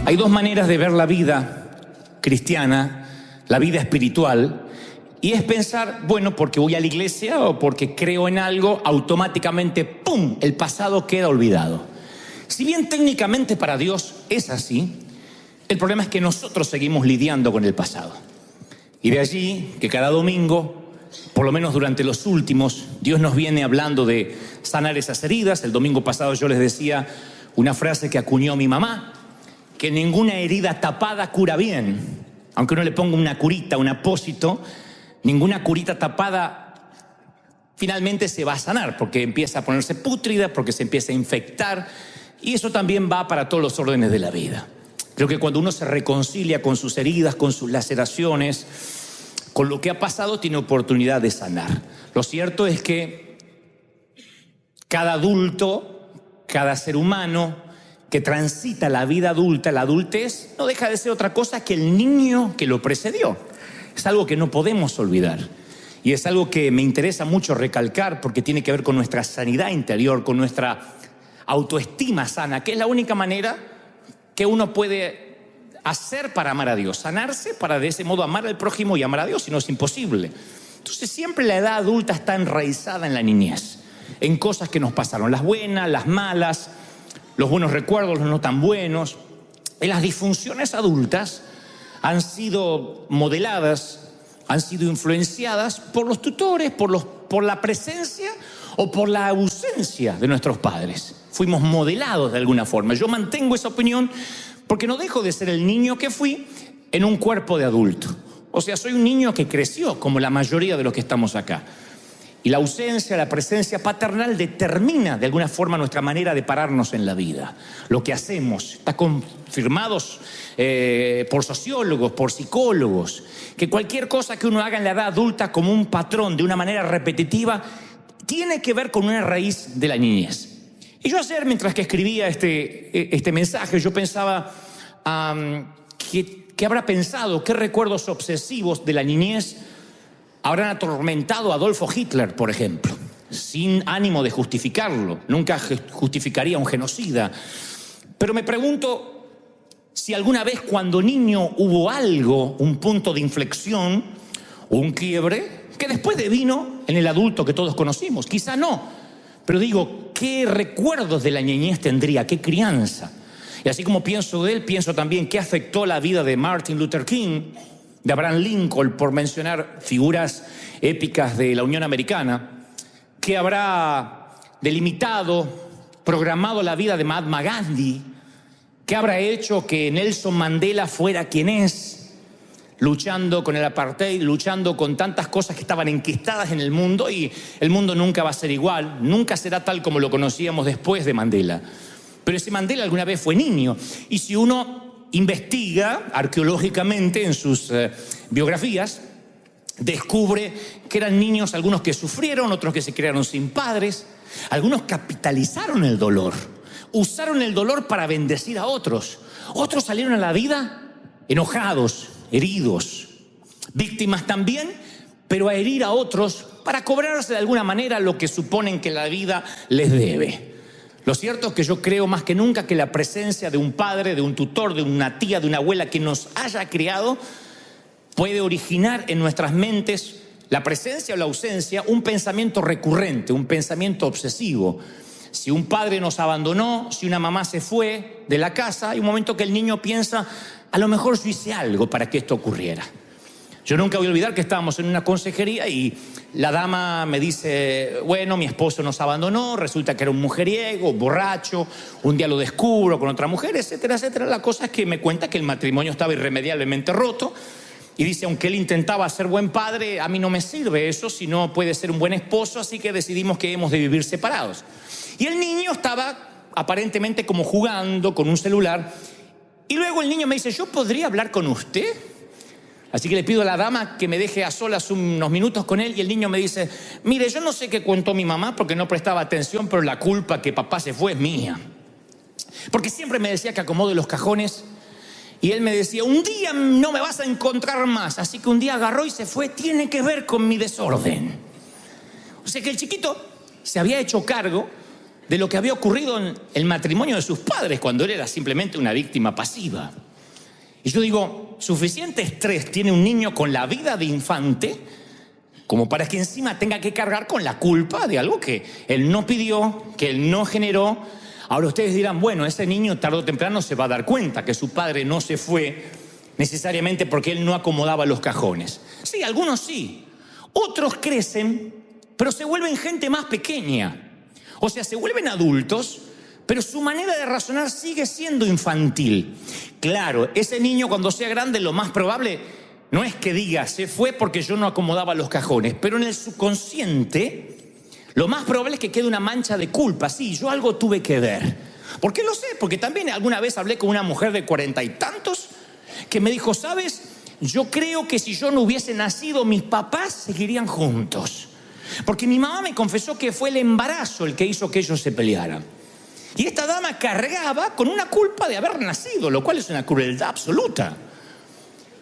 Hay dos maneras de ver la vida cristiana, la vida espiritual, y es pensar, bueno, porque voy a la iglesia o porque creo en algo, automáticamente, ¡pum!, el pasado queda olvidado. Si bien técnicamente para Dios es así, el problema es que nosotros seguimos lidiando con el pasado. Y de allí que cada domingo, por lo menos durante los últimos, Dios nos viene hablando de sanar esas heridas. El domingo pasado yo les decía una frase que acuñó mi mamá, que ninguna herida tapada cura bien. Aunque uno le ponga una curita, un apósito, ninguna curita tapada finalmente se va a sanar, porque empieza a ponerse pútrida, porque se empieza a infectar, y eso también va para todos los órdenes de la vida. Creo que cuando uno se reconcilia con sus heridas, con sus laceraciones, con lo que ha pasado, tiene oportunidad de sanar. Lo cierto es que cada adulto, cada ser humano que transita la vida adulta, la adultez, no deja de ser otra cosa que el niño que lo precedió. Es algo que no podemos olvidar. Y es algo que me interesa mucho recalcar porque tiene que ver con nuestra sanidad interior, con nuestra autoestima sana, que es la única manera que uno puede hacer para amar a Dios. Sanarse para de ese modo amar al prójimo y amar a Dios, si no es imposible. Entonces siempre la edad adulta está enraizada en la niñez, en cosas que nos pasaron, las buenas, las malas, los buenos recuerdos, los no tan buenos. En las disfunciones adultas han sido modeladas, han sido influenciadas por los tutores, por la presencia o por la ausencia de nuestros padres. Fuimos modelados de alguna forma. Yo mantengo esa opinión porque no dejo de ser el niño que fui en un cuerpo de adulto. O sea, soy un niño que creció como la mayoría de los que estamos acá. Y la ausencia, la presencia paternal determina de alguna forma nuestra manera de pararnos en la vida. Lo que hacemos está confirmado por sociólogos, por psicólogos, que cualquier cosa que uno haga en la edad adulta como un patrón, de una manera repetitiva, tiene que ver con una raíz de la niñez. Y yo ayer, mientras que escribía este mensaje, yo pensaba ¿qué habrá pensado? ¿Qué recuerdos obsesivos de la niñez habrán atormentado a Adolfo Hitler, por ejemplo? Sin ánimo de justificarlo, nunca justificaría un genocida. Pero me pregunto si alguna vez cuando niño hubo algo, un punto de inflexión, un quiebre, que después devino en el adulto que todos conocimos. Quizá no. Pero digo, ¿qué recuerdos de la niñez tendría? ¿Qué crianza? Y así como pienso de él, pienso también qué afectó la vida de Martin Luther King, de Abraham Lincoln, por mencionar figuras épicas de la Unión Americana, qué habrá delimitado, programado la vida de Mahatma Gandhi, qué habrá hecho que Nelson Mandela fuera quien es, luchando con el apartheid, luchando con tantas cosas que estaban enquistadas en el mundo, y el mundo nunca va a ser igual, nunca será tal como lo conocíamos después de Mandela. Pero ese Mandela alguna vez fue niño, y si uno investiga arqueológicamente en sus biografías, descubre que eran niños algunos que sufrieron, otros que se criaron sin padres, algunos capitalizaron el dolor, usaron el dolor para bendecir a otros, otros salieron a la vida enojados, heridos, víctimas también, pero a herir a otros para cobrarse de alguna manera lo que suponen que la vida les debe. Lo cierto es que yo creo más que nunca que la presencia de un padre, de un tutor, de una tía, de una abuela que nos haya criado puede originar en nuestras mentes, la presencia o la ausencia, un pensamiento recurrente, un pensamiento obsesivo. Si un padre nos abandonó, si una mamá se fue de la casa, hay un momento que el niño piensa, a lo mejor yo hice algo para que esto ocurriera. Yo nunca voy a olvidar que estábamos en una consejería y la dama me dice, bueno, mi esposo nos abandonó, resulta que era un mujeriego, borracho, un día lo descubro con otra mujer, etcétera, etcétera. La cosa es que me cuenta que el matrimonio estaba irremediablemente roto y dice, aunque él intentaba ser buen padre, a mí no me sirve eso, si no puede ser un buen esposo, así que decidimos que hemos de vivir separados. Y el niño estaba aparentemente como jugando con un celular. Y luego el niño me dice, ¿yo podría hablar con usted? Así que le pido a la dama que me deje a solas unos minutos con él. Y el niño me dice, mire, yo no sé qué contó mi mamá porque no prestaba atención, pero la culpa que papá se fue es mía. Porque siempre me decía que acomode los cajones. Y él me decía, un día no me vas a encontrar más. Así que un día agarró y se fue. Tiene que ver con mi desorden. O sea que el chiquito se había hecho cargo de lo que había ocurrido en el matrimonio de sus padres cuando él era simplemente una víctima pasiva. Y yo digo, suficiente estrés tiene un niño con la vida de infante como para que encima tenga que cargar con la culpa de algo que él no pidió, que él no generó. Ahora ustedes dirán, bueno, ese niño tarde o temprano se va a dar cuenta que su padre no se fue necesariamente porque él no acomodaba los cajones. Sí, algunos sí. Otros crecen, pero se vuelven gente más pequeña. O sea, se vuelven adultos, pero su manera de razonar sigue siendo infantil. Claro, ese niño cuando sea grande lo más probable no es que diga, se fue porque yo no acomodaba los cajones, pero en el subconsciente lo más probable es que quede una mancha de culpa. Sí, yo algo tuve que ver. ¿Por qué lo sé? Porque también alguna vez hablé con una mujer de 40 y tantos que me dijo, ¿sabes? Yo creo que si yo no hubiese nacido, mis papás seguirían juntos. Porque mi mamá me confesó que fue el embarazo el que hizo que ellos se pelearan. Y esta dama cargaba con una culpa de haber nacido, lo cual es una crueldad absoluta.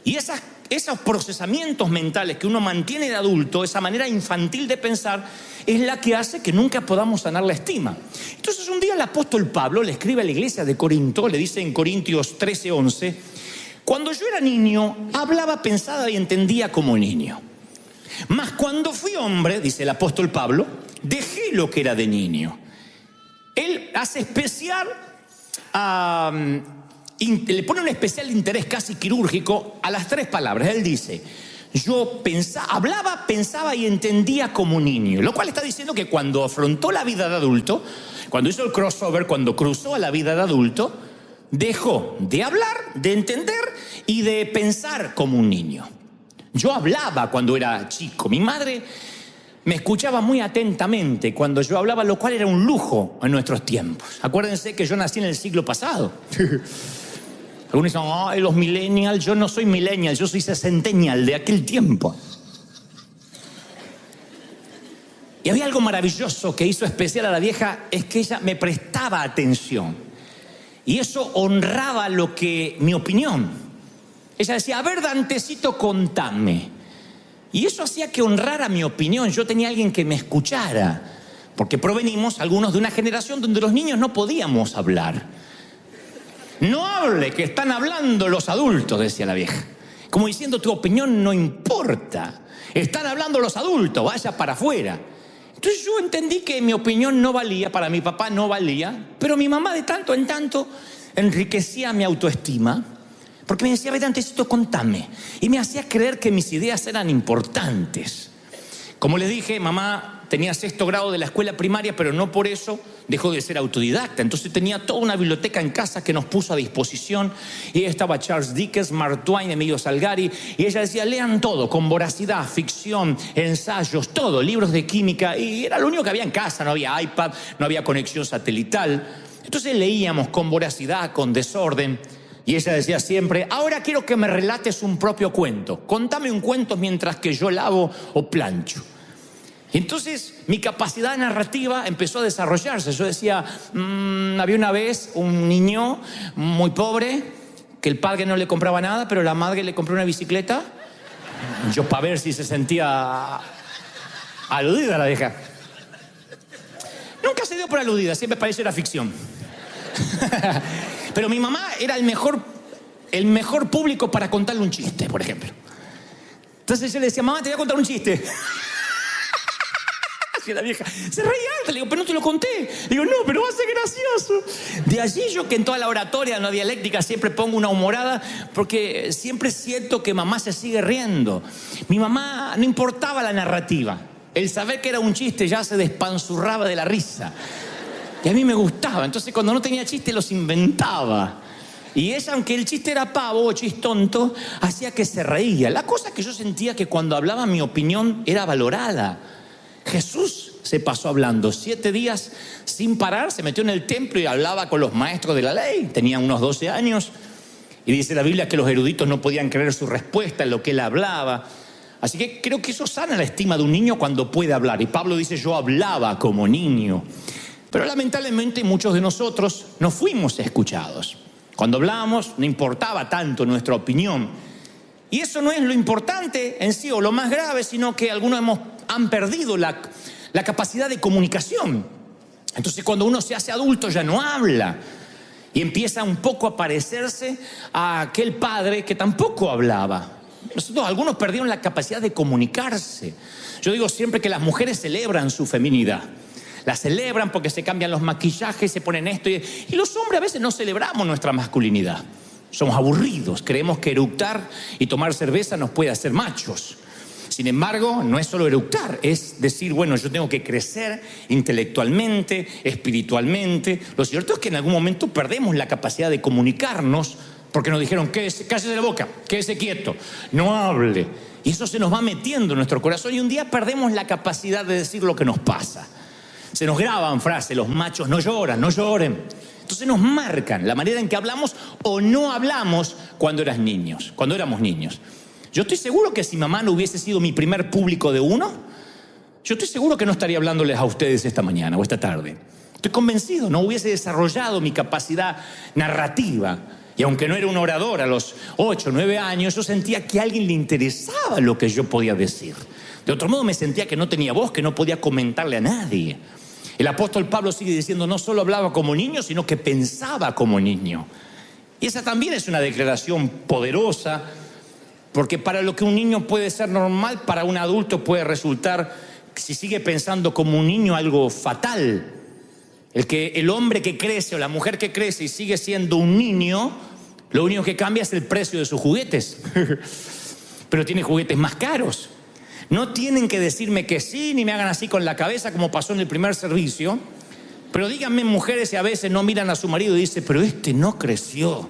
Y esos procesamientos mentales que uno mantiene de adulto, esa manera infantil de pensar, es la que hace que nunca podamos sanar la estima. Entonces un día el apóstol Pablo le escribe a la iglesia de Corinto, le dice en Corintios 13:11, cuando yo era niño, hablaba, pensaba y entendía como niño. Mas cuando fui hombre, dice el apóstol Pablo, dejé lo que era de niño. Él hace especial, le pone un especial interés casi quirúrgico a las tres palabras. Él dice, yo hablaba, pensaba y entendía como niño. Lo cual está diciendo que cuando afrontó la vida de adulto, cuando hizo el crossover, cuando cruzó a la vida de adulto, dejó de hablar, de entender y de pensar como un niño. Yo hablaba cuando era chico. Mi madre me escuchaba muy atentamente cuando yo hablaba, lo cual era un lujo en nuestros tiempos. Acuérdense que yo nací en el siglo pasado. Algunos dicen, ay, los millennials. Yo no soy millennial, yo soy sesentennial de aquel tiempo. Y había algo maravilloso que hizo especial a la vieja, es que ella me prestaba atención. Y eso honraba mi opinión. Ella decía, a ver, Dantecito, contame. Y eso hacía que honrara mi opinión. Yo tenía alguien que me escuchara. Porque provenimos algunos de una generación donde los niños no podíamos hablar. No hable, que están hablando los adultos, decía la vieja. Como diciendo, tu opinión no importa. Están hablando los adultos, vaya para afuera. Entonces yo entendí que mi opinión no valía, para mi papá no valía, pero mi mamá de tanto en tanto enriquecía mi autoestima, porque me decía, ve, Dantecito, contame. Y me hacía creer que mis ideas eran importantes. Como les dije, mamá tenía 6º grado de la escuela primaria, pero no por eso dejó de ser autodidacta. Entonces tenía toda una biblioteca en casa que nos puso a disposición. Y ahí estaba Charles Dickens, Mark Twain, Emilio Salgari. Y ella decía, lean todo, con voracidad, ficción, ensayos, todo, libros de química. Y era lo único que había en casa, no había iPad, no había conexión satelital. Entonces leíamos con voracidad, con desorden. Y ella decía siempre, ahora quiero que me relates un propio cuento. Contame un cuento mientras que yo lavo o plancho. Y entonces mi capacidad narrativa empezó a desarrollarse. Yo decía, había una vez un niño muy pobre, que el padre no le compraba nada, pero la madre le compró una bicicleta. Yo para ver si se sentía aludida la vieja. Nunca se dio por aludida, siempre pareció era ficción. Pero mi mamá era el mejor público para contarle un chiste, por ejemplo. Entonces yo le decía, mamá, te voy a contar un chiste. Y la vieja se reía alta. Le digo, pero no te lo conté. Le digo, no, pero va a ser gracioso. De allí yo, que en toda la oratoria, en la dialéctica, siempre pongo una humorada, porque siempre siento que mamá se sigue riendo. Mi mamá no importaba la narrativa. El saber que era un chiste ya se despanzurraba de la risa. Y a mí me gustaba. Entonces cuando no tenía chiste los inventaba. Y ella, aunque el chiste era pavo o chistonto, hacía que se reía. La cosa es que yo sentía que cuando hablaba mi opinión era valorada. Jesús se pasó hablando 7 días sin parar, se metió en el templo y hablaba con los maestros de la ley. Tenía unos 12 años. Y dice la Biblia que los eruditos no podían creer su respuesta en lo que él hablaba. Así que creo que eso sana la estima de un niño cuando puede hablar. Y Pablo dice, yo hablaba como niño. Pero lamentablemente muchos de nosotros no fuimos escuchados. Cuando hablábamos no importaba tanto nuestra opinión. Y eso no es lo importante en sí o lo más grave, sino que algunos han perdido la capacidad de comunicación. Entonces cuando uno se hace adulto ya no habla y empieza un poco a parecerse a aquel padre que tampoco hablaba. Algunos perdieron la capacidad de comunicarse. Yo digo siempre que las mujeres celebran su feminidad. La celebran porque se cambian los maquillajes, se ponen esto. Y los hombres a veces no celebramos nuestra masculinidad. Somos aburridos, creemos que eructar y tomar cerveza nos puede hacer machos. Sin embargo, no es solo eructar, es decir, bueno, yo tengo que crecer intelectualmente, espiritualmente. Lo cierto es que en algún momento perdemos la capacidad de comunicarnos porque nos dijeron, cállese la boca, quédese quieto, no hable. Y eso se nos va metiendo en nuestro corazón y un día perdemos la capacidad de decir lo que nos pasa. Se nos graban frases, los machos no lloran, no lloren. Entonces nos marcan la manera en que hablamos o no hablamos cuando éramos niños. Yo estoy seguro que si mamá no hubiese sido mi primer público de uno, yo estoy seguro que no estaría hablándoles a ustedes esta mañana o esta tarde. Estoy convencido, no hubiese desarrollado mi capacidad narrativa. Y aunque no era un orador a los 8 o 9 años, yo sentía que a alguien le interesaba lo que yo podía decir. De otro modo me sentía que no tenía voz, que no podía comentarle a nadie. El apóstol Pablo sigue diciendo, no solo hablaba como niño, sino que pensaba como niño. Y esa también es una declaración poderosa, porque para lo que un niño puede ser normal, para un adulto puede resultar, si sigue pensando como un niño, algo fatal. El hombre que crece o la mujer que crece y sigue siendo un niño, lo único que cambia es el precio de sus juguetes. Pero tiene juguetes más caros. No tienen que decirme que sí, ni me hagan así con la cabeza como pasó en el primer servicio. Pero díganme, mujeres, si a veces no miran a su marido y dicen, pero este no creció.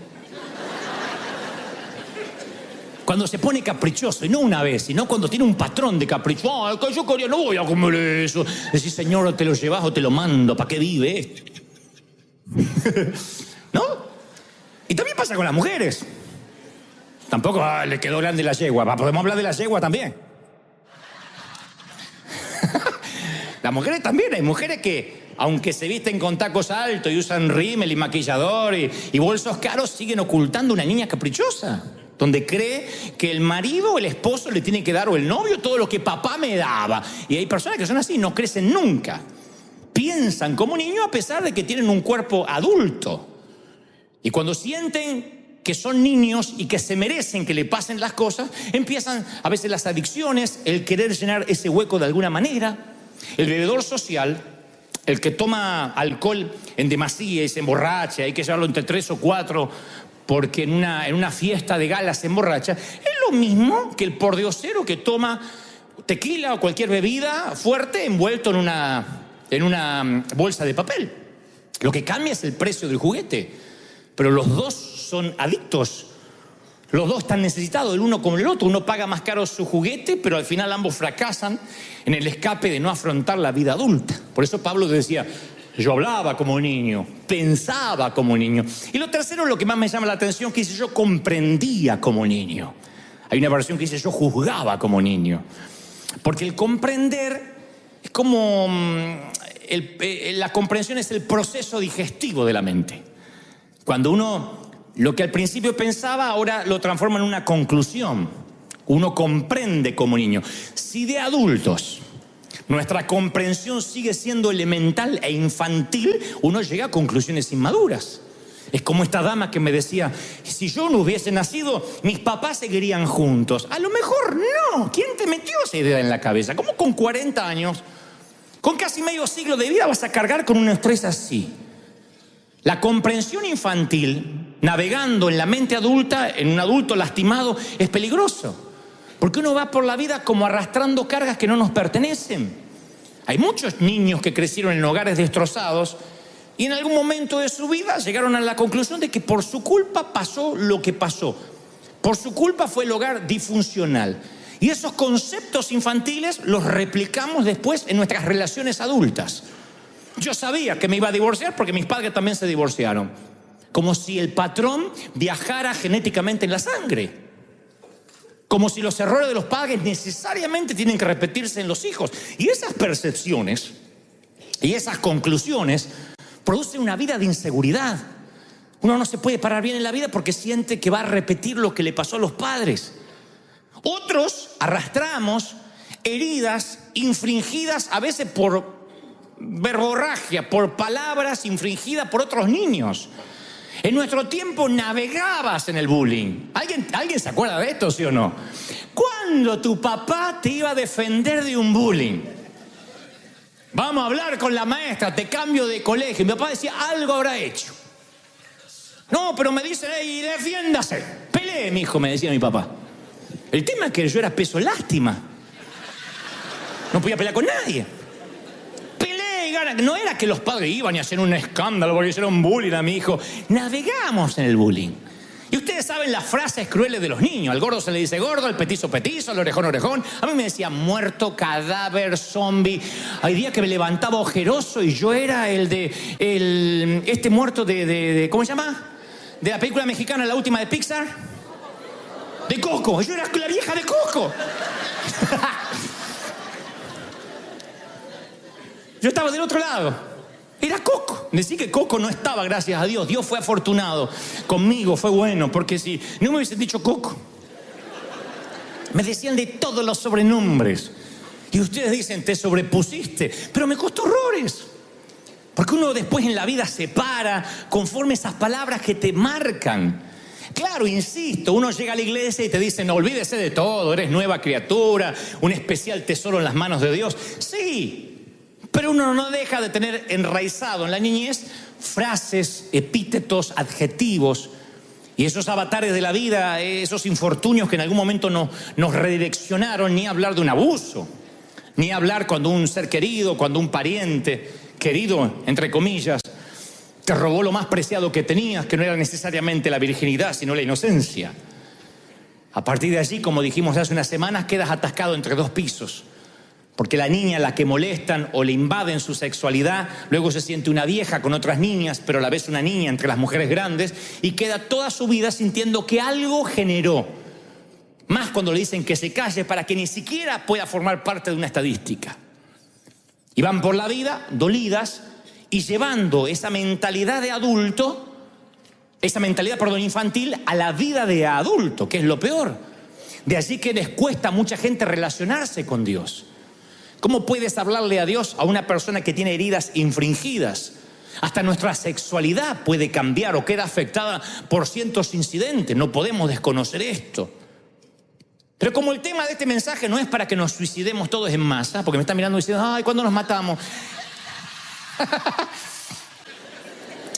Cuando se pone caprichoso, y no una vez, sino cuando tiene un patrón de capricho. Ay, que yo quería, no voy a comer eso. Decís, señor, te lo llevas o te lo mando, ¿para qué vive esto? ¿No? Y también pasa con las mujeres. Tampoco le quedó grande la yegua. Podemos hablar de la yegua también. Las mujeres también, hay mujeres que, aunque se visten con tacos altos y usan rímel y maquillador y bolsos caros, siguen ocultando una niña caprichosa, donde cree que el marido o el esposo le tiene que dar, o el novio, todo lo que papá me daba. Y hay personas que son así, no crecen nunca. Piensan como niños a pesar de que tienen un cuerpo adulto. Y cuando sienten que son niños y que se merecen que le pasen las cosas, empiezan a veces las adicciones, el querer llenar ese hueco de alguna manera. El bebedor social, el que toma alcohol en demasía y se emborracha, hay que llevarlo entre 3 o 4 porque en una fiesta de gala se emborracha, es lo mismo que el pordiosero que toma tequila o cualquier bebida fuerte envuelto en una bolsa de papel. Lo que cambia es el precio del juguete, pero los dos son adictos. Los dos están necesitados, el uno como el otro. Uno paga más caro su juguete, pero al final ambos fracasan en el escape de no afrontar la vida adulta. Por eso Pablo decía, yo hablaba como niño, pensaba como niño. Y lo tercero, lo que más me llama la atención, que dice, yo comprendía como niño. Hay una versión que dice, yo juzgaba como niño. Porque el comprender es como... la comprensión es el proceso digestivo de la mente. Cuando uno... Lo que al principio pensaba, ahora lo transforma en una conclusión. Uno comprende como niño. Si de adultos nuestra comprensión sigue siendo elemental e infantil, uno llega a conclusiones inmaduras. Es como esta dama que me decía, si yo no hubiese nacido, mis papás seguirían juntos. A lo mejor no. ¿Quién te metió esa idea en la cabeza? ¿Cómo con 40 años, con casi medio siglo de vida, vas a cargar con un estrés así? La comprensión infantil, navegando en la mente adulta, en un adulto lastimado, es peligroso. Porque uno va por la vida como arrastrando cargas que no nos pertenecen. Hay muchos niños que crecieron en hogares destrozados y en algún momento de su vida llegaron a la conclusión de que por su culpa pasó lo que pasó. Por su culpa fue el hogar disfuncional. Y esos conceptos infantiles los replicamos después en nuestras relaciones adultas. Yo sabía que me iba a divorciar porque mis padres también se divorciaron. Como si el patrón viajara genéticamente en la sangre. Como si los errores de los padres necesariamente tienen que repetirse en los hijos. Y esas percepciones y esas conclusiones producen una vida de inseguridad. Uno no se puede parar bien en la vida porque siente que va a repetir lo que le pasó a los padres. Otros arrastramos heridas infringidas a veces por verborragia, por palabras infringidas por otros niños. En nuestro tiempo navegabas en el bullying. ¿Alguien se acuerda de esto, sí o no? ¿Cuándo tu papá te iba a defender de un bullying? Vamos a hablar con la maestra, te cambio de colegio. Mi papá decía, algo habrá hecho. No, pero me dicen, hey, defiéndase. Pelee, mijo, me decía mi papá. El tema es que yo era peso lástima. No podía pelear con nadie. Peleé y gana. No era que los padres iban y hacían un escándalo porque hicieron un bullying a mi hijo. Navegamos en el bullying. Y ustedes saben las frases crueles de los niños. Al gordo se le dice gordo, al petizo petizo, al orejón orejón. A mí me decían muerto, cadáver, zombie. Hay días que me levantaba ojeroso y yo era este muerto de ¿cómo se llama? De la película mexicana, la última de Pixar. De Coco. Yo era la vieja de Coco. Yo estaba del otro lado. Era Coco. Decí que Coco no estaba, gracias a Dios. Dios fue afortunado conmigo, fue bueno, porque si no me hubiesen dicho Coco. Me decían de todos los sobrenombres. Y ustedes dicen, te sobrepusiste. Pero me costó horrores. Porque uno después en la vida se para conforme esas palabras que te marcan. Claro, insisto, uno llega a la iglesia y te dicen, no, olvídese de todo, eres nueva criatura, un especial tesoro en las manos de Dios. Sí. Pero uno no deja de tener enraizado en la niñez frases, epítetos, adjetivos y esos avatares de la vida, esos infortunios que en algún momento nos redireccionaron, ni hablar de un abuso, ni hablar cuando un ser querido, cuando un pariente querido, entre comillas, te robó lo más preciado que tenías, que no era necesariamente la virginidad, sino la inocencia. A partir de allí, como dijimos hace unas semanas, quedas atascado entre dos pisos. Porque la niña a la que molestan o le invaden su sexualidad, luego se siente una vieja con otras niñas, pero a la vez una niña entre las mujeres grandes, y queda toda su vida sintiendo que algo generó. Más cuando le dicen que se calle para que ni siquiera pueda formar parte de una estadística. Y van por la vida dolidas y llevando esa mentalidad de adulto, infantil, a la vida de adulto, que es lo peor. De allí que les cuesta a mucha gente relacionarse con Dios. ¿Cómo puedes hablarle a Dios a una persona que tiene heridas infringidas? Hasta nuestra sexualidad puede cambiar o queda afectada por cientos incidentes. No podemos desconocer esto. Pero como el tema de este mensaje no es para que nos suicidemos todos en masa, porque me están mirando diciendo, ay, ¿cuándo nos matamos?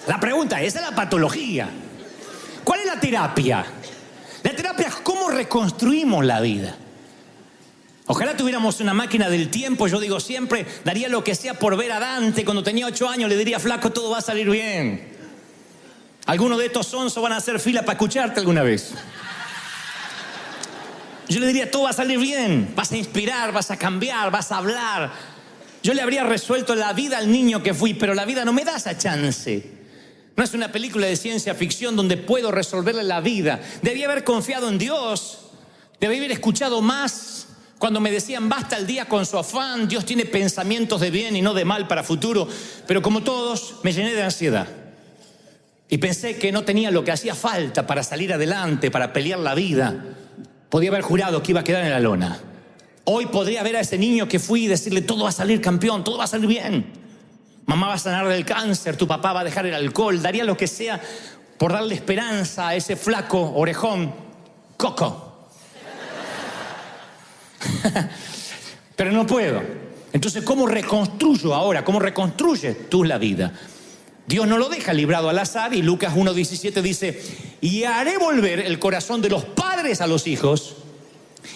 La pregunta es, esa es la patología. ¿Cuál es la terapia? La terapia es cómo reconstruimos la vida. Ojalá tuviéramos una máquina del tiempo, yo digo siempre, daría lo que sea por ver a Dante cuando tenía 8 años, le diría, flaco, todo va a salir bien. Algunos de estos sonsos van a hacer fila para escucharte alguna vez. Yo le diría, todo va a salir bien, vas a inspirar, vas a cambiar, vas a hablar. Yo le habría resuelto la vida al niño que fui, pero la vida no me da esa chance. No es una película de ciencia ficción donde puedo resolverle la vida. Debí haber confiado en Dios, debí haber escuchado más. Cuando me decían, basta el día con su afán, Dios tiene pensamientos de bien y no de mal para futuro. Pero como todos, me llené de ansiedad. Y pensé que no tenía lo que hacía falta para salir adelante, para pelear la vida. Podía haber jurado que iba a quedar en la lona. Hoy podría ver a ese niño que fui y decirle, todo va a salir campeón, todo va a salir bien. Mamá va a sanar del cáncer, tu papá va a dejar el alcohol. Daría lo que sea por darle esperanza a ese flaco orejón, Coco. Pero no puedo. Entonces, ¿cómo reconstruyo ahora? ¿Cómo reconstruyes tú la vida? Dios no lo deja librado al azar y Lucas 1:17 dice, y haré volver el corazón de los padres a los hijos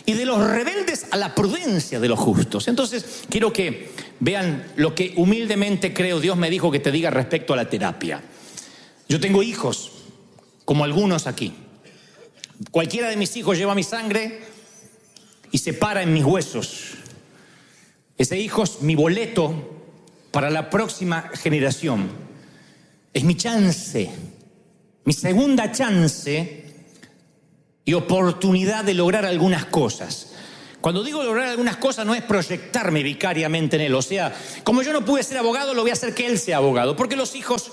y de los rebeldes a la prudencia de los justos. Entonces, quiero que vean lo que humildemente creo Dios me dijo que te diga respecto a la terapia. Yo tengo hijos, como algunos aquí. Cualquiera de mis hijos lleva mi sangre y se para en mis huesos. Ese hijo es mi boleto para la próxima generación. Es mi chance, mi segunda chance y oportunidad de lograr algunas cosas. Cuando digo lograr algunas cosas no es proyectarme vicariamente en él. O sea, como yo no pude ser abogado, lo voy a hacer que él sea abogado. Porque los hijos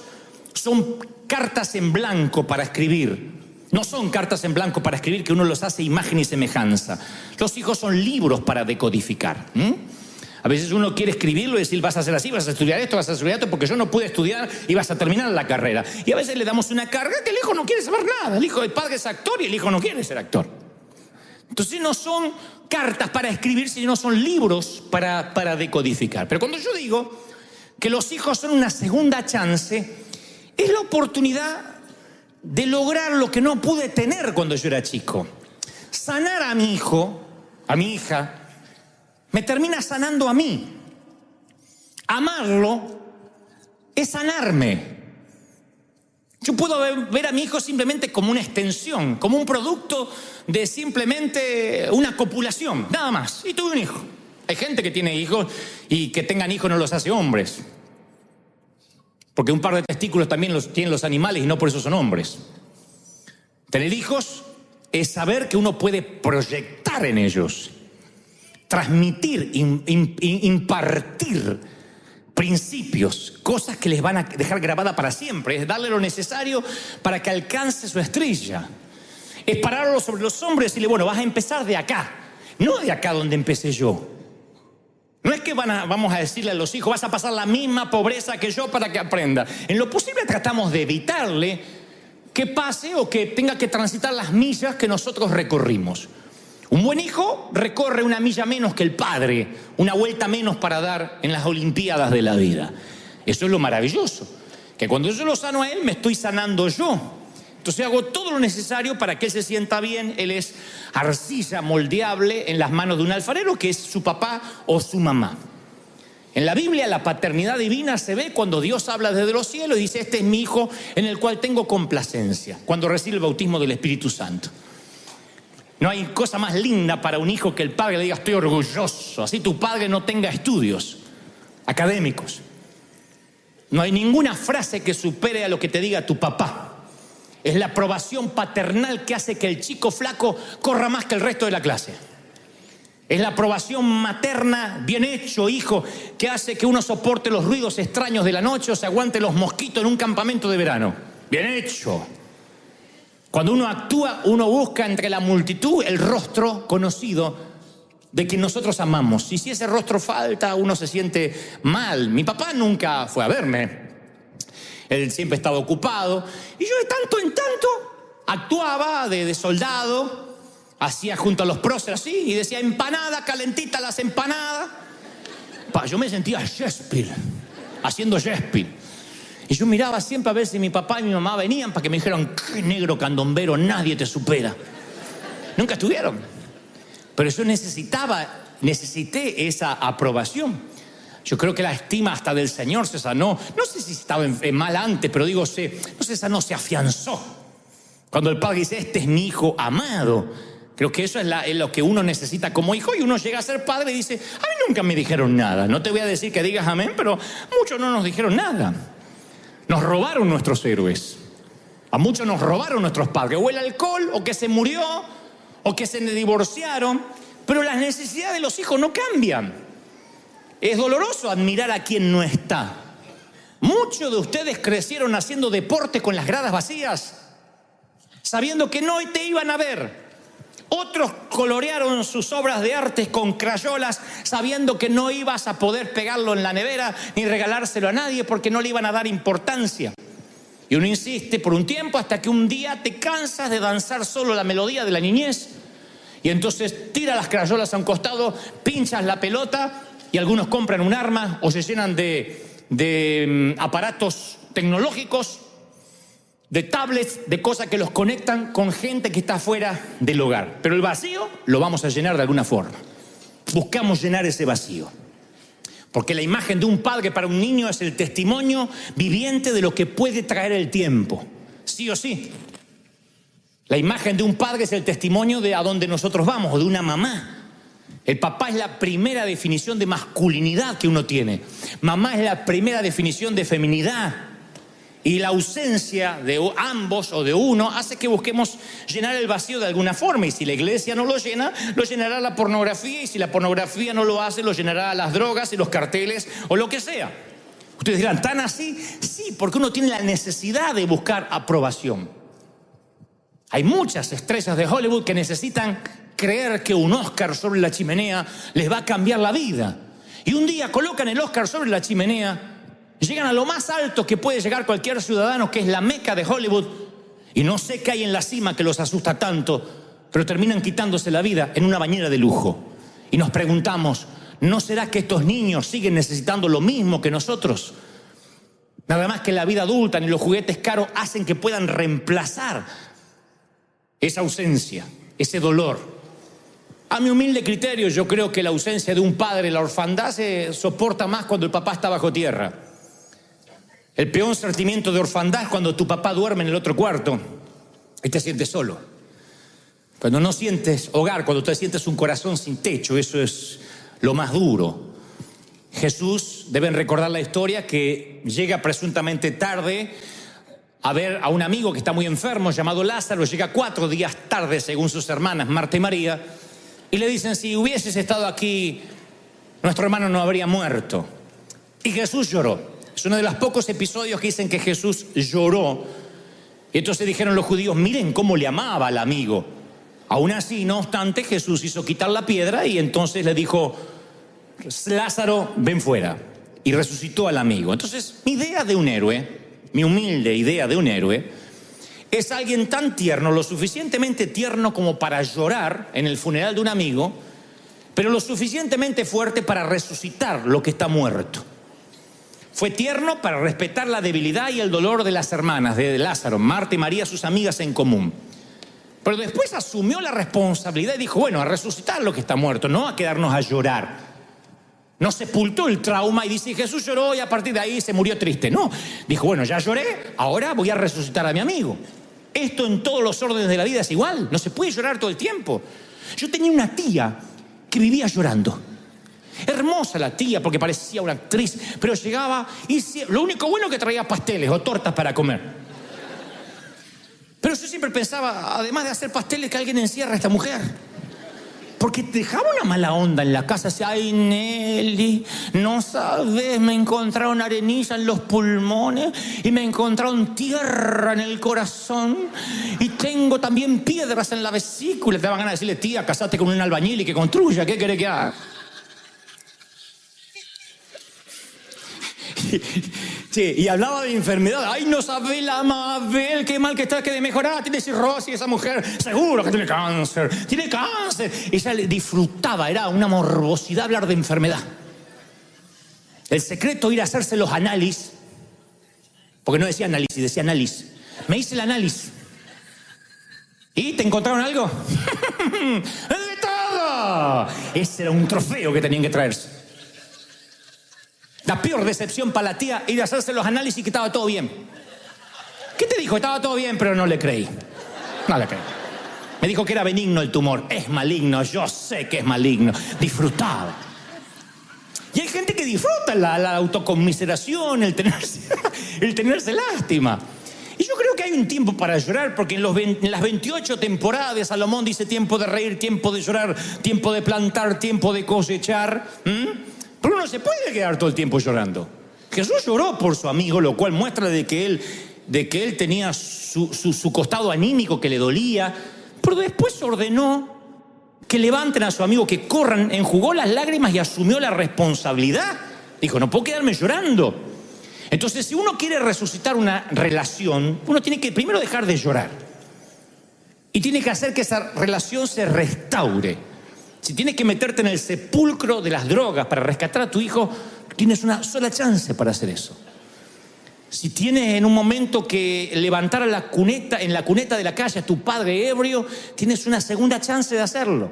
son cartas en blanco para escribir. No son cartas en blanco para escribir que uno los hace imagen y semejanza. Los hijos son libros para decodificar. A veces uno quiere escribirlo y decir, vas a hacer así, vas a estudiar esto, vas a estudiar esto, porque yo no pude estudiar y vas a terminar la carrera. Y a veces le damos una carga que el hijo no quiere saber nada. El padre es actor y el hijo no quiere ser actor. Entonces no son cartas para escribir, sino son libros para decodificar. Pero cuando yo digo que los hijos son una segunda chance, es la oportunidad de lograr lo que no pude tener cuando yo era chico. Sanar a mi hijo, a mi hija, me termina sanando a mí. Amarlo es sanarme. Yo puedo ver a mi hijo simplemente como una extensión, como un producto de simplemente una copulación, nada más. Y tuve un hijo. Hay gente que tiene hijos y que tengan hijos no los hace hombres. Porque un par de testículos también los tienen los animales y no por eso son hombres. Tener hijos es saber que uno puede proyectar en ellos, transmitir, impartir principios, cosas que les van a dejar grabada para siempre. Es darle lo necesario para que alcance su estrella. Es pararlo sobre los hombros y decirle, bueno, vas a empezar de acá, no de acá donde empecé yo. No es que vamos a decirle a los hijos, vas a pasar la misma pobreza que yo para que aprenda. En lo posible tratamos de evitarle que pase o que tenga que transitar las millas que nosotros recorrimos. Un buen hijo recorre una milla menos que el padre, una vuelta menos para dar en las olimpiadas de la vida. Eso es lo maravilloso, que cuando yo lo sano a él, me estoy sanando yo. Entonces hago todo lo necesario para que él se sienta bien. Él es arcilla moldeable en las manos de un alfarero que es su papá o su mamá. En la Biblia la paternidad divina se ve cuando Dios habla desde los cielos y dice, este es mi hijo en el cual tengo complacencia, cuando recibe el bautismo del Espíritu Santo. No hay cosa más linda para un hijo que el padre le diga, estoy orgulloso, así tu padre no tenga estudios académicos. No hay ninguna frase que supere a lo que te diga tu papá. Es la aprobación paternal que hace que el chico flaco corra más que el resto de la clase. Es la aprobación materna, bien hecho, hijo, que hace que uno soporte los ruidos extraños de la noche o se aguante los mosquitos en un campamento de verano. Bien hecho. Cuando uno actúa, uno busca entre la multitud el rostro conocido de quien nosotros amamos. Y si ese rostro falta, uno se siente mal. Mi papá nunca fue a verme. Él siempre estaba ocupado. Y yo de tanto en tanto actuaba de soldado, hacía junto a los próceres así, y decía, empanada, calentita las empanadas. Yo me sentía Shakespeare, haciendo Shakespeare. Y yo miraba siempre a ver si mi papá y mi mamá venían para que me dijeran, qué negro candombero, nadie te supera. Nunca estuvieron. Pero yo necesité esa aprobación. Yo creo que la estima hasta del Señor se sanó. No sé si estaba mal antes, pero digo, no se sanó, se afianzó. Cuando el padre dice, este es mi hijo amado. Creo que eso es lo que uno necesita como hijo. Y uno llega a ser padre y dice, a mí nunca me dijeron nada. No te voy a decir que digas amén, pero muchos no nos dijeron nada. Nos robaron nuestros héroes. A muchos nos robaron nuestros padres. O el alcohol, o que se murió, o que se divorciaron. Pero las necesidades de los hijos no cambian. Es doloroso admirar a quien no está. Muchos de ustedes crecieron haciendo deporte con las gradas vacías, sabiendo que no te iban a ver. Otros colorearon sus obras de arte con crayolas, sabiendo que no ibas a poder pegarlo en la nevera ni regalárselo a nadie porque no le iban a dar importancia. Y uno insiste por un tiempo hasta que un día te cansas de danzar solo la melodía de la niñez y entonces tiras las crayolas a un costado, pinchas la pelota y algunos compran un arma o se llenan de aparatos tecnológicos, de tablets, de cosas que los conectan con gente que está fuera del hogar. Pero el vacío lo vamos a llenar de alguna forma. Buscamos llenar ese vacío. Porque la imagen de un padre para un niño es el testimonio viviente de lo que puede traer el tiempo. Sí o sí. La imagen de un padre es el testimonio de a dónde nosotros vamos, o de una mamá. El papá es la primera definición de masculinidad que uno tiene. Mamá es la primera definición de feminidad. Y la ausencia de ambos o de uno hace que busquemos llenar el vacío de alguna forma. Y si la iglesia no lo llena, lo llenará la pornografía. Y si la pornografía no lo hace, lo llenará las drogas y los carteles o lo que sea. Ustedes dirán, ¿tan así? Sí, porque uno tiene la necesidad de buscar aprobación. Hay muchas estrellas de Hollywood que necesitan creer que un Oscar sobre la chimenea les va a cambiar la vida. Y un día colocan el Oscar sobre la chimenea, llegan a lo más alto que puede llegar cualquier ciudadano, que es la Meca de Hollywood, y no sé qué hay en la cima que los asusta tanto, pero terminan quitándose la vida en una bañera de lujo. Y nos preguntamos, ¿no será que estos niños siguen necesitando lo mismo que nosotros? Nada más que la vida adulta ni los juguetes caros hacen que puedan reemplazar esa ausencia, ese dolor. A mi humilde criterio, yo creo que la ausencia de un padre, la orfandad, se soporta más cuando el papá está bajo tierra. El peor sentimiento de orfandad es cuando tu papá duerme en el otro cuarto y te sientes solo. Cuando no sientes hogar, cuando te sientes un corazón sin techo, eso es lo más duro. Jesús, deben recordar la historia, que llega presuntamente tarde a ver a un amigo que está muy enfermo llamado Lázaro. Llega 4 días tarde, según sus hermanas Marta y María, y le dicen: si hubieses estado aquí, nuestro hermano no habría muerto. Y Jesús lloró. Es uno de los pocos episodios que dicen que Jesús lloró. Y entonces dijeron los judíos: miren cómo le amaba al amigo. Aún así, no obstante, Jesús hizo quitar la piedra y entonces le dijo: Lázaro, ven fuera. Y resucitó al amigo. Entonces, mi idea de un héroe, mi humilde idea de un héroe, es alguien tan tierno, lo suficientemente tierno como para llorar en el funeral de un amigo, pero lo suficientemente fuerte para resucitar lo que está muerto. Fue tierno para respetar la debilidad y el dolor de las hermanas de Lázaro, Marta y María, sus amigas en común. Pero después asumió la responsabilidad y dijo: bueno, a resucitar lo que está muerto, no a quedarnos a llorar. No sepultó el trauma y dice: Jesús lloró y a partir de ahí se murió triste. No, dijo: bueno, ya lloré, ahora voy a resucitar a mi amigo. Esto en todos los órdenes de la vida es igual, no se puede llorar todo el tiempo. Yo tenía una tía que vivía llorando. Hermosa la tía, porque parecía una actriz, pero llegaba y lo único bueno que traía pasteles o tortas para comer. Pero yo siempre pensaba, además de hacer pasteles, que alguien encierra a esta mujer. Porque dejaba una mala onda en la casa. Decía: ay, Nelly, no sabes, me encontraron arenilla en los pulmones y me encontraron tierra en el corazón y tengo también piedras en la vesícula. Te daban ganas de decirle: tía, casate con un albañil y que construya, ¿qué querés que haga? Sí, y hablaba de enfermedad. Ay, no sabe la Mabel, qué mal que está, que de mejorar. Tiene cirrosis esa mujer, seguro que tiene cáncer. Tiene cáncer. Ella le disfrutaba, era una morbosidad hablar de enfermedad. El secreto, ir a hacerse los análisis. Porque no decía análisis, decía análisis. Me hice el análisis. ¿Y te encontraron algo? ¡De todo! Ese era un trofeo que tenían que traerse. La peor decepción para la tía, ir a hacerse los análisis y que estaba todo bien. ¿Qué te dijo? Estaba todo bien, pero no le creí. No le creí. Me dijo que era benigno el tumor. Es maligno, yo sé que es maligno. Disfrutaba. Y hay gente que disfruta la autoconmiseración, el tenerse lástima. Y yo creo que hay un tiempo para llorar, porque en las 28 temporadas de Salomón dice: tiempo de reír, tiempo de llorar, tiempo de plantar, tiempo de cosechar. Pero uno se puede quedar todo el tiempo llorando. Jesús lloró por su amigo, lo cual muestra de que él tenía su costado anímico que le dolía. Pero después ordenó que levanten a su amigo, que corran, enjugó las lágrimas y asumió la responsabilidad. Dijo: no puedo quedarme llorando. Entonces, si uno quiere resucitar una relación, uno tiene que primero dejar de llorar. Y tiene que hacer que esa relación se restaure. Si tienes que meterte en el sepulcro de las drogas para rescatar a tu hijo, tienes una sola chance para hacer eso. Si tienes en un momento que levantar en la cuneta de la calle a tu padre ebrio, tienes una segunda chance de hacerlo.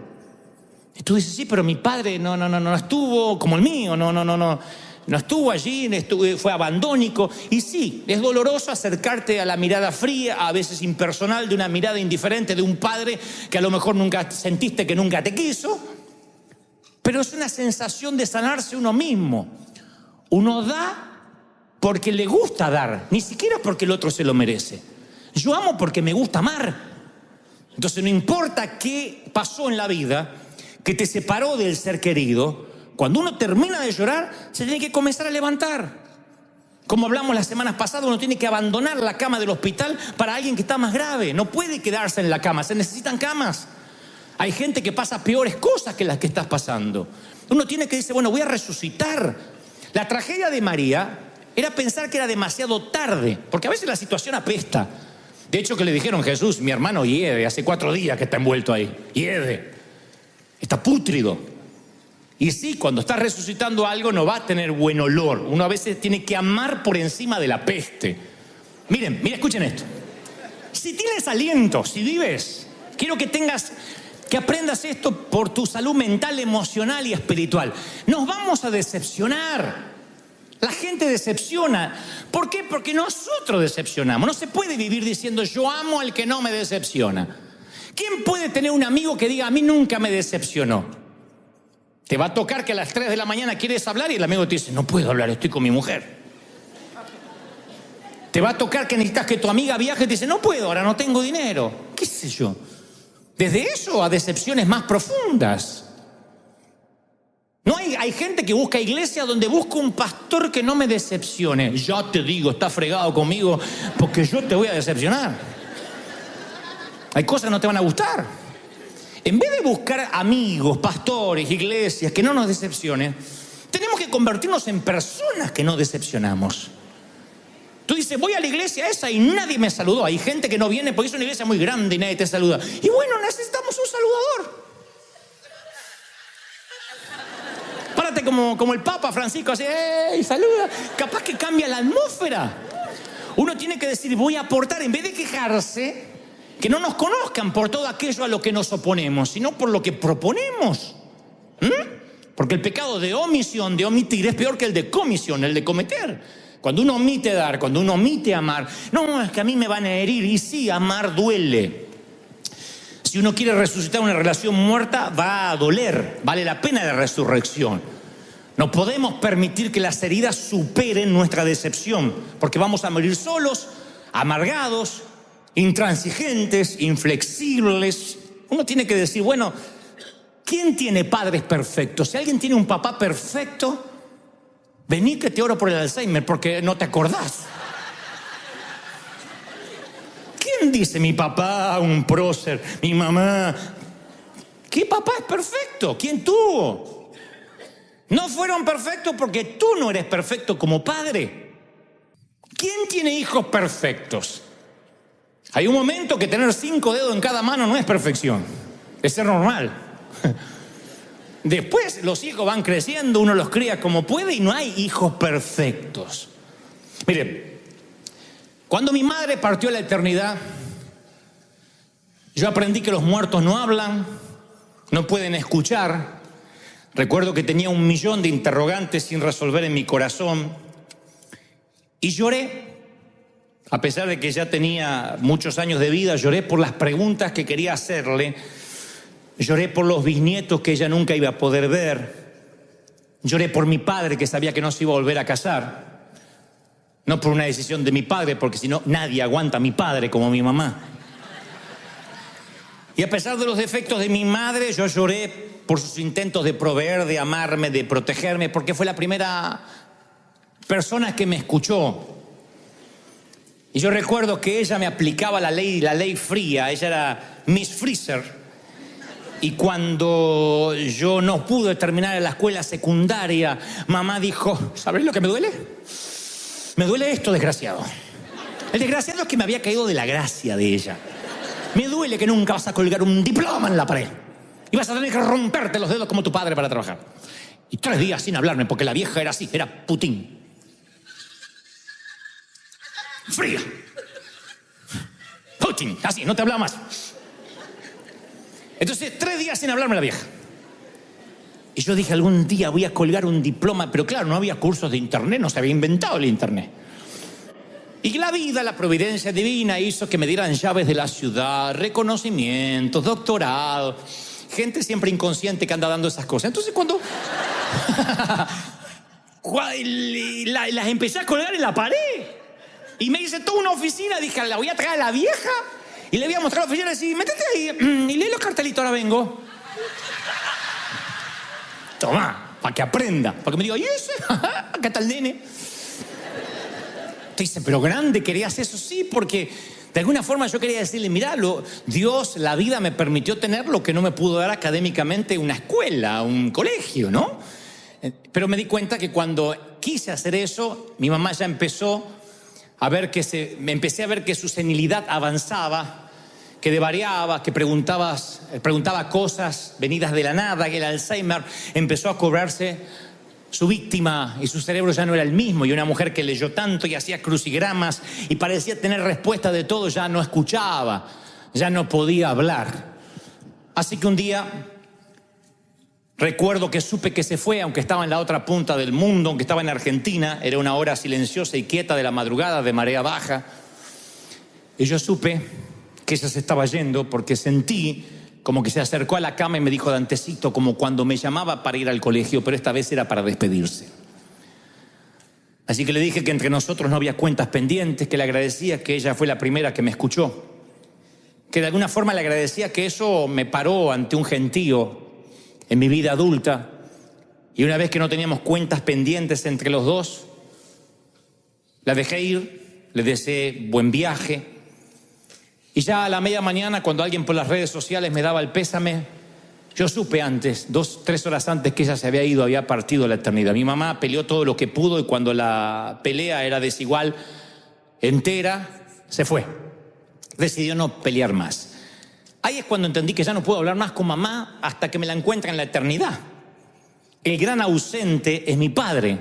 Y tú dices: sí, pero mi padre no estuvo como el mío, no estuvo allí, fue abandónico. Y sí, es doloroso acercarte a la mirada fría, a veces impersonal, de una mirada indiferente de un padre que a lo mejor nunca sentiste, que nunca te quiso. Pero es una sensación de sanarse uno mismo. Uno da porque le gusta dar, ni siquiera porque el otro se lo merece. Yo amo porque me gusta amar. Entonces no importa qué pasó en la vida que te separó del ser querido, cuando uno termina de llorar, se tiene que comenzar a levantar. Como hablamos las semanas pasadas, uno tiene que abandonar la cama del hospital para alguien que está más grave. No puede quedarse en la cama, se necesitan camas. Hay gente que pasa peores cosas que las que estás pasando. Uno tiene que decir, bueno, voy a resucitar. La tragedia de María era pensar que era demasiado tarde, porque a veces la situación apesta. De hecho, que le dijeron, Jesús, mi hermano hiede, hace 4 días que está envuelto ahí, hiede, está pútrido. Y sí, cuando está resucitando algo no va a tener buen olor. Uno a veces tiene que amar por encima de la peste. Miren, escuchen esto. Si tienes aliento, si vives, quiero que aprendas esto por tu salud mental, emocional y espiritual. Nos vamos a decepcionar. La gente decepciona. ¿Por qué? Porque nosotros decepcionamos. No se puede vivir diciendo yo amo al que no me decepciona. ¿Quién puede tener un amigo que diga a mí nunca me decepcionó? Te va a tocar que a las 3 de la mañana quieres hablar y el amigo te dice no puedo hablar, estoy con mi mujer. Te va a tocar que necesitas que tu amiga viaje y te dice no puedo, ahora no tengo dinero. ¿Qué sé yo? Desde eso a decepciones más profundas. No hay gente que busca iglesia donde busca un pastor que no me decepcione. Ya te digo, está fregado conmigo porque yo te voy a decepcionar. Hay cosas que no te van a gustar. En vez de buscar amigos, pastores, iglesias que no nos decepcionen, tenemos que convertirnos en personas que no decepcionamos. Tú dices, voy a la iglesia esa y nadie me saludó. Hay gente que no viene porque es una iglesia muy grande y nadie te saluda. Y bueno, necesitamos un saludador. Párate como el Papa Francisco, así, ¡ey, saluda! Capaz que cambia la atmósfera. Uno tiene que decir, voy a aportar, en vez de quejarse, que no nos conozcan por todo aquello a lo que nos oponemos, sino por lo que proponemos. Porque el pecado de omisión, de omitir, es peor que el de comisión, el de cometer. Cuando uno omite dar, cuando uno omite amar, no, es que a mí me van a herir. Y sí, amar duele. Si uno quiere resucitar una relación muerta, va a doler. Vale la pena la resurrección. No podemos permitir que las heridas superen nuestra decepción, porque vamos a morir solos, amargados, intransigentes, inflexibles. Uno tiene que decir, bueno, ¿quién tiene padres perfectos? Si alguien tiene un papá perfecto, vení que te oro por el Alzheimer, porque no te acordás. ¿Quién dice mi papá, un prócer, mi mamá? ¿Qué papá es perfecto? ¿Quién tuvo? No fueron perfectos porque tú no eres perfecto como padre. ¿Quién tiene hijos perfectos? Hay un momento que tener 5 dedos en cada mano no es perfección, es ser normal. Después los hijos van creciendo, uno los cría como puede y no hay hijos perfectos. Miren, cuando mi madre partió a la eternidad, yo aprendí que los muertos no hablan, no pueden escuchar. Recuerdo que tenía 1.000.000 de interrogantes sin resolver en mi corazón y lloré. A pesar de que ya tenía muchos años de vida, lloré por las preguntas que quería hacerle. Lloré por los bisnietos que ella nunca iba a poder ver. Lloré por mi padre que sabía que no se iba a volver a casar. No por una decisión de mi padre, porque si no, nadie aguanta a mi padre como mi mamá. Y a pesar de los defectos de mi madre, yo lloré por sus intentos de proveer, de amarme, de protegerme, porque fue la primera persona que me escuchó. Y yo recuerdo que ella me aplicaba la ley fría. Ella era Miss Freezer. Y cuando yo no pude terminar la escuela secundaria, mamá dijo, ¿sabes lo que me duele? Me duele esto, desgraciado. El desgraciado es que me había caído de la gracia de ella. Me duele que nunca vas a colgar un diploma en la pared. Y vas a tener que romperte los dedos como tu padre para trabajar. Y 3 días sin hablarme, porque la vieja era así, era Putin. Fría. Putin, así, no te hablaba más. Entonces, 3 días sin hablarme la vieja. Y yo dije, algún día voy a colgar un diploma. Pero claro, no había cursos de internet, no se había inventado el internet. Y la vida, la providencia divina hizo que me dieran llaves de la ciudad, reconocimientos, doctorado. Gente siempre inconsciente que anda dando esas cosas. Entonces cuando las empecé a colgar en la pared. Y me hice toda una oficina, dije, la voy a traer a la vieja. Y le voy a mostrar a la oficina y decir, métete ahí y lee los cartelitos, ahora vengo. Toma, para que aprenda. Para que me diga, ¿y ese? ¿Qué tal, nene? Te dice, pero grande, ¿querías eso? Sí, porque de alguna forma yo quería decirle, mirá, Dios, la vida me permitió tener lo que no me pudo dar académicamente una escuela, un colegio, ¿no? Pero me di cuenta que cuando quise hacer eso, mi mamá ya empezó a ver me empecé a ver que su senilidad avanzaba, que devariaba, que preguntaba cosas venidas de la nada, que el Alzheimer empezó a cobrarse su víctima y su cerebro ya no era el mismo. Y una mujer que leyó tanto y hacía crucigramas y parecía tener respuesta de todo, ya no escuchaba, ya no podía hablar. Así que un día recuerdo que supe que se fue, aunque estaba en la otra punta del mundo, aunque estaba en Argentina. Era una hora silenciosa y quieta de la madrugada, de marea baja. Y yo supe que ella se estaba yendo porque sentí como que se acercó a la cama y me dijo Dantecito, como cuando me llamaba para ir al colegio, pero esta vez era para despedirse. Así que le dije que entre nosotros no había cuentas pendientes, que le agradecía que ella fue la primera que me escuchó, que de alguna forma le agradecía que eso me paró ante un gentío en mi vida adulta. Y una vez que no teníamos cuentas pendientes entre los dos, la dejé ir, le deseé buen viaje. Y ya a la media mañana, cuando alguien por las redes sociales me daba el pésame, yo supe antes, 2-3 horas antes, que ella se había ido, había partido a la eternidad. Mi mamá peleó todo lo que pudo y cuando la pelea era desigual, entera, se fue. Decidió no pelear más. Ahí es cuando entendí que ya no puedo hablar más con mamá hasta que me la encuentre en la eternidad. El gran ausente es mi padre,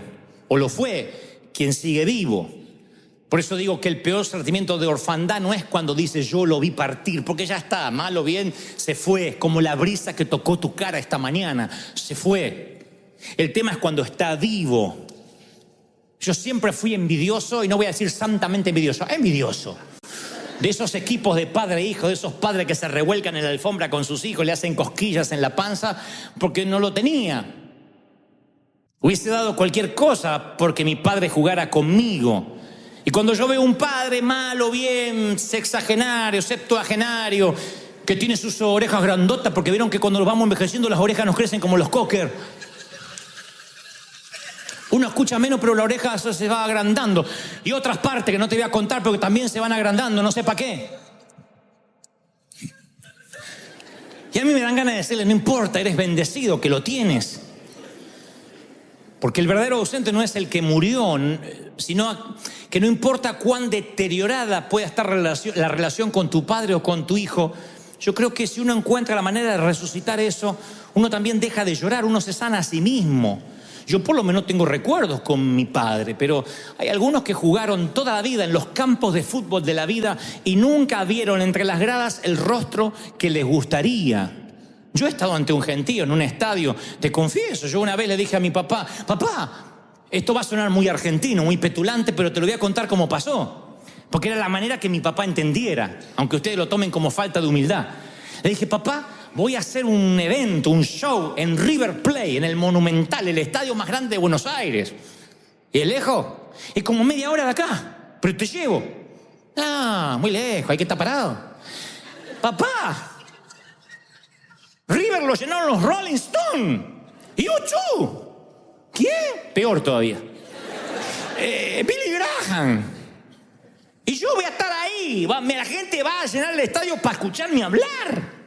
o lo fue, quien sigue vivo. Por eso digo que el peor sentimiento de orfandad no es cuando dices yo lo vi partir, porque ya está, mal o bien, se fue, como la brisa que tocó tu cara esta mañana, se fue. El tema es cuando está vivo. Yo siempre fui envidioso, y no voy a decir santamente envidioso. De esos equipos de padre e hijo, de esos padres que se revuelcan en la alfombra con sus hijos, le hacen cosquillas en la panza porque no lo tenía. Hubiese dado cualquier cosa porque mi padre jugara conmigo. Y cuando yo veo un padre mal o bien, sexagenario, septuagenario, que tiene sus orejas grandotas, porque vieron que cuando nos vamos envejeciendo las orejas nos crecen como los cocker. Uno escucha menos, pero la oreja se va agrandando. Y otras partes que no te voy a contar, porque también se van agrandando, no sé para qué. Y a mí me dan ganas de decirle, no importa, eres bendecido, que lo tienes. Porque el verdadero ausente no es el que murió, sino que no importa cuán deteriorada pueda estar la relación con tu padre o con tu hijo, yo creo que si uno encuentra la manera de resucitar eso, uno también deja de llorar, uno se sana a sí mismo. Yo por lo menos tengo recuerdos con mi padre, pero hay algunos que jugaron toda la vida en los campos de fútbol de la vida y nunca vieron entre las gradas el rostro que les gustaría. Yo he estado ante un gentío en un estadio, te confieso, yo una vez le dije a mi papá, esto va a sonar muy argentino, muy petulante, pero te lo voy a contar cómo pasó, porque era la manera que mi papá entendiera, aunque ustedes lo tomen como falta de humildad. Le dije, papá, voy a hacer un evento, un show en River Plate, en el Monumental, el estadio más grande de Buenos Aires. ¿Y es lejos? Es como media hora de acá, pero te llevo. Ah, muy lejos, hay que estar parado. Papá, River lo llenaron los Rolling Stones. ¿Y U2? ¿Quién? Peor todavía. Billy Graham. Y yo voy a estar ahí. La gente va a llenar el estadio para escucharme hablar.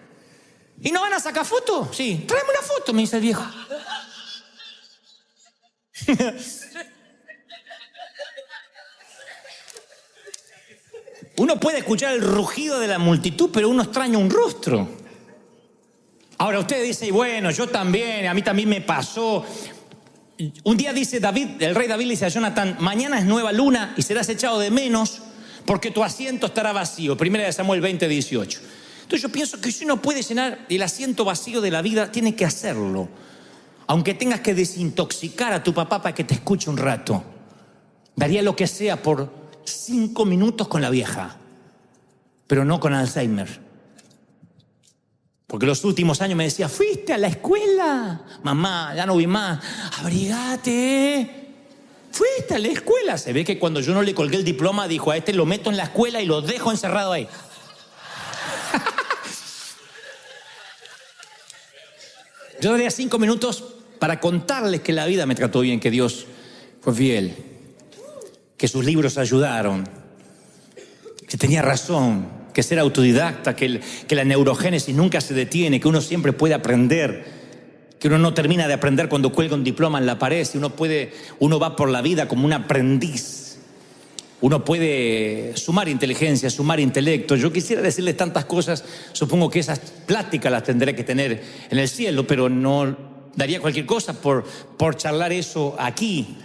¿Y no van a sacar fotos? Sí. Tráeme una foto, me dice el viejo. Uno puede escuchar el rugido de la multitud, pero uno extraña un rostro. Ahora usted dice, bueno, yo también, a mí también me pasó. Un día dice David, el rey David le dice a Jonathan, mañana es nueva luna y serás echado de menos porque tu asiento estará vacío. 1 Samuel 20:18. Entonces yo pienso que si uno puede llenar el asiento vacío de la vida, tiene que hacerlo. Aunque tengas que desintoxicar a tu papá para que te escuche un rato. Daría lo que sea por 5 minutos con la vieja, pero no con Alzheimer. Porque los últimos años me decía, ¿fuiste a la escuela? Mamá, ya no vi más. Abrigate. ¿Fuiste a la escuela? Se ve que cuando yo no le colgué el diploma, dijo, a este lo meto en la escuela y lo dejo encerrado ahí. Yo daría 5 minutos para contarles que la vida me trató bien, que Dios fue fiel, que sus libros ayudaron, que tenía razón, que ser autodidacta, que la neurogénesis nunca se detiene, que uno siempre puede aprender, que uno no termina de aprender cuando cuelga un diploma en la pared. Si uno va por la vida como un aprendiz. Uno puede sumar inteligencia, sumar intelecto. Yo quisiera decirles tantas cosas. Supongo que esas pláticas las tendré que tener en el cielo, pero no daría cualquier cosa por charlar eso aquí.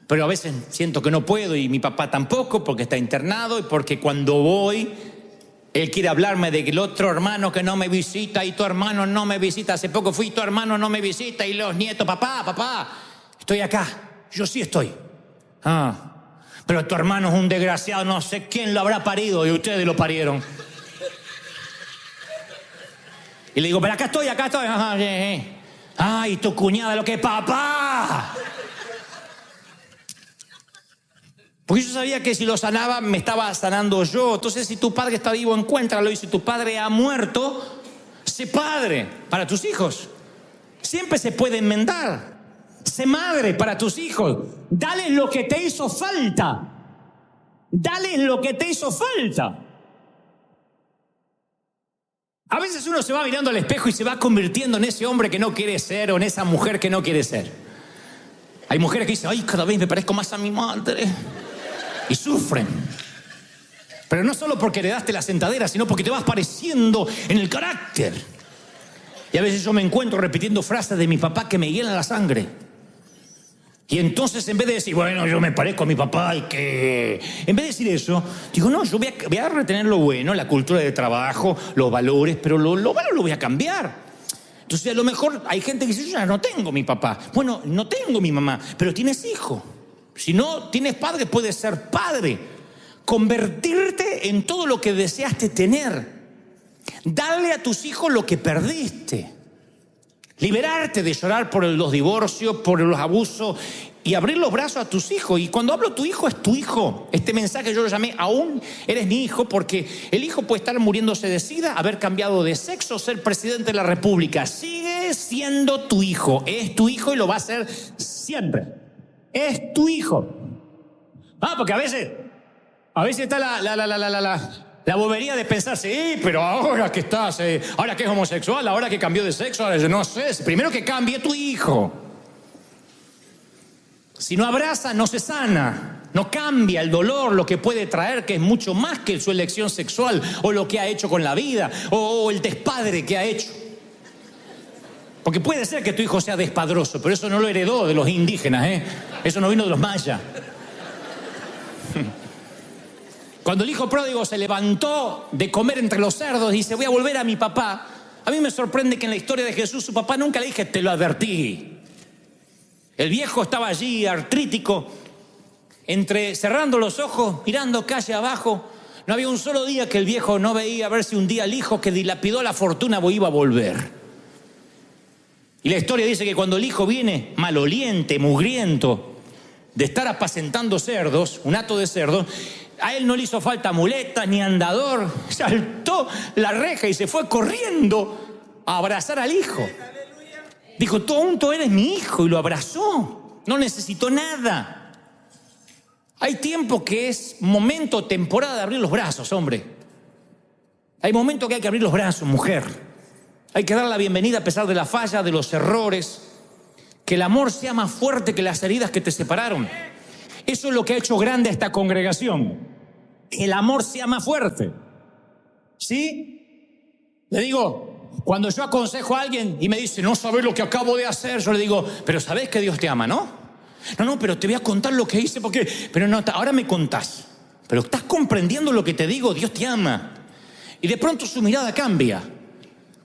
Pero a veces siento que no puedo, y mi papá tampoco, porque está internado, y porque cuando voy, él quiere hablarme de que el otro hermano que no me visita, y tu hermano no me visita. Hace poco fui, tu hermano no me visita, y los nietos, papá, estoy acá, yo sí estoy. Pero tu hermano es un desgraciado, no sé quién lo habrá parido, y ustedes lo parieron. Y le digo, pero acá estoy. Ay, tu cuñada, lo que es papá. Porque yo sabía que si lo sanaba, me estaba sanando yo. Entonces, si tu padre está vivo, encuéntralo. Y si tu padre ha muerto, sé padre para tus hijos. Siempre se puede enmendar. Sé madre para tus hijos. Dale lo que te hizo falta. Dale lo que te hizo falta. A veces uno se va mirando al espejo y se va convirtiendo en ese hombre que no quiere ser, o en esa mujer que no quiere ser. Hay mujeres que dicen, ay, cada vez me parezco más a mi madre. Y sufren. Pero no solo porque heredaste la sentadera, sino porque te vas pareciendo en el carácter. Y a veces yo me encuentro repitiendo frases de mi papá que me hielan la sangre. Y entonces, en vez de decir, bueno, yo me parezco a mi papá y que... En vez de decir eso, digo, no, yo voy a retener lo bueno, la cultura de trabajo, los valores, pero lo malo lo voy a cambiar. Entonces, a lo mejor hay gente que dice, yo ya no tengo mi papá. Bueno, no tengo mi mamá, pero tienes hijo. Si no tienes padre, puedes ser padre. Convertirte en todo lo que deseaste tener. Darle a tus hijos lo que perdiste. Liberarte de llorar por los divorcios, por los abusos, y abrir los brazos a tus hijos. Y cuando hablo tu hijo, es tu hijo. Este mensaje yo lo llamé, aún eres mi hijo, porque el hijo puede estar muriéndose de sida, haber cambiado de sexo, ser presidente de la república. Sigue siendo tu hijo. Es tu hijo y lo va a ser siempre. Es tu hijo. Porque a veces está la bobería de pensar, sí, pero ahora que estás, ahora que es homosexual, ahora que cambió de sexo, ahora yo no sé, primero que cambie tu hijo. Si no abraza, no se sana, no cambia el dolor, lo que puede traer, que es mucho más que su elección sexual, o lo que ha hecho con la vida, o el despadre que ha hecho. Porque puede ser que tu hijo sea despadroso, pero eso no lo heredó de los indígenas, eso no vino de los mayas. Cuando el hijo pródigo se levantó de comer entre los cerdos y dice, voy a volver a mi papá, a mí me sorprende que en la historia de Jesús su papá nunca le dije, te lo advertí. El viejo estaba allí, artrítico, cerrando los ojos, mirando calle abajo. No había un solo día que el viejo no veía a ver si un día el hijo que dilapidó la fortuna iba a volver. Y la historia dice que cuando el hijo viene maloliente, mugriento, de estar apacentando cerdos, un hato de cerdos, a él no le hizo falta muletas ni andador, saltó la reja y se fue corriendo a abrazar al hijo. Dijo, tú eres mi hijo, y lo abrazó. No necesitó nada. Hay tiempo que es momento, temporada de abrir los brazos, hombre. Hay momentos que hay que abrir los brazos, mujer. Hay que dar la bienvenida a pesar de la falla, de los errores. Que el amor sea más fuerte que las heridas que te separaron. Eso es lo que ha hecho grande a esta congregación. Que el amor sea más fuerte. ¿Sí? Le digo, cuando yo aconsejo a alguien y me dice, no sabes lo que acabo de hacer, yo le digo, pero sabes que Dios te ama, ¿no? No, pero te voy a contar lo que hice porque... Pero no, ahora me contás. Pero estás comprendiendo lo que te digo, Dios te ama. Y de pronto su mirada cambia.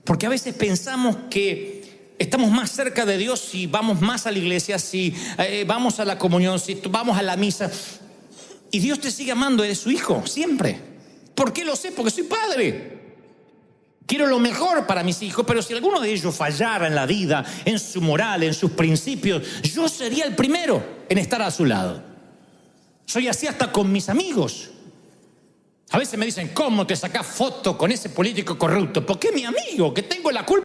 Porque a veces pensamos que estamos más cerca de Dios si vamos más a la iglesia, si vamos a la comunión, si vamos a la misa. Y Dios te sigue amando, eres su hijo, siempre. ¿Por qué lo sé? Porque soy padre. Quiero lo mejor para mis hijos, pero si alguno de ellos fallara en la vida, en su moral, en sus principios, yo sería el primero en estar a su lado. Soy así hasta con mis amigos. A veces me dicen, ¿cómo te sacás foto con ese político corrupto? Porque es mi amigo, que tengo la culpa.